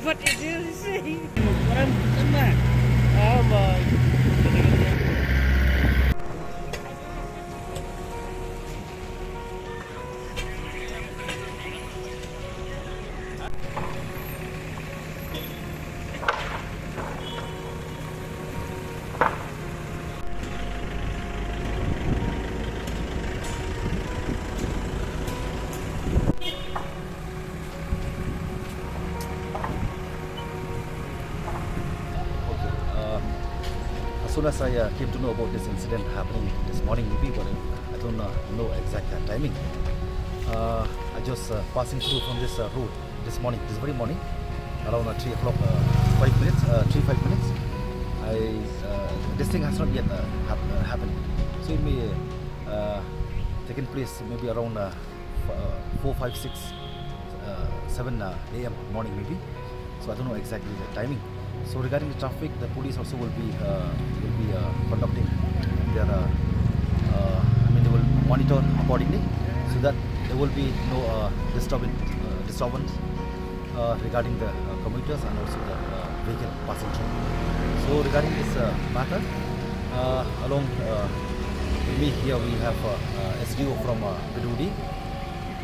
But it is orang semua. Abai. As soon as I came to know about this incident happening this morning, maybe, but I don't know exact timing. I just passing through from this road this morning, this very morning, around 3 o'clock, 5 minutes, 3-5 minutes. This thing has not yet happened. So it may taken place maybe around 4, 5, 6, 7 a.m. morning maybe. So I don't know exactly the timing. So regarding the traffic, the police also will be conducting their, they will monitor accordingly, so that there will be no disturbance regarding the commuters and also the vehicle passing through. So regarding this matter, along with me here we have SDO from Bedudi,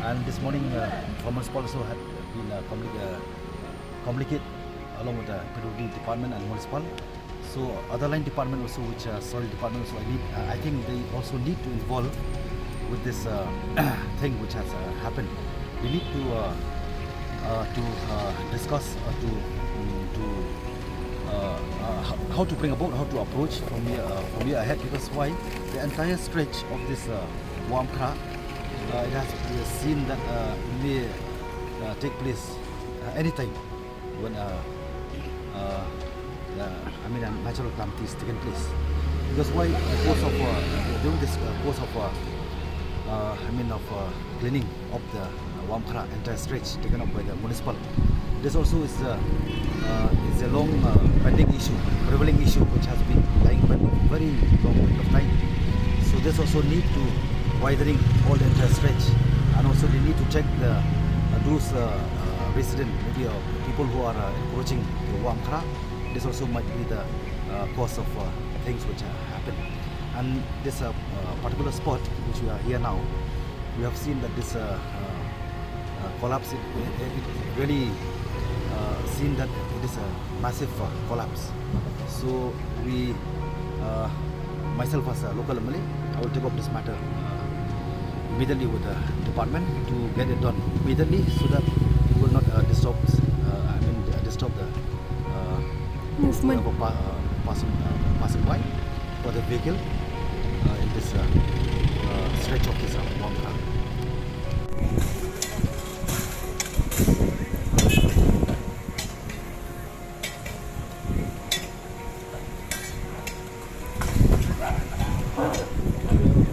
and this morning municipal also had been communicated along with the Bedudi department and municipal. So other line department also, which soil department, so I think they also need to involve with this thing which has happened. We need to discuss how to bring about, how to approach from here ahead, because why the entire stretch of this Wamkra, it has seen that it may take place anytime when natural calamity is taking place. Because why during this course of cleaning of the Wamkra entire stretch taken up by the municipal, this also is a long pending issue, prevailing issue, which has been lying for a very long period of time. So this also need to widening all the entire stretch, and also they need to check those residents, maybe people who are approaching the Wamkra. This also might be the cause of things which happen. And this particular spot which we are here now, we have seen that this collapse, it really seen that it is a massive collapse. So we, myself as a local MLA, I will take up this matter immediately with the department to get it done immediately, so that it will not disturb the Movement. Passing by for the vehicle in this stretch of this Wamkra.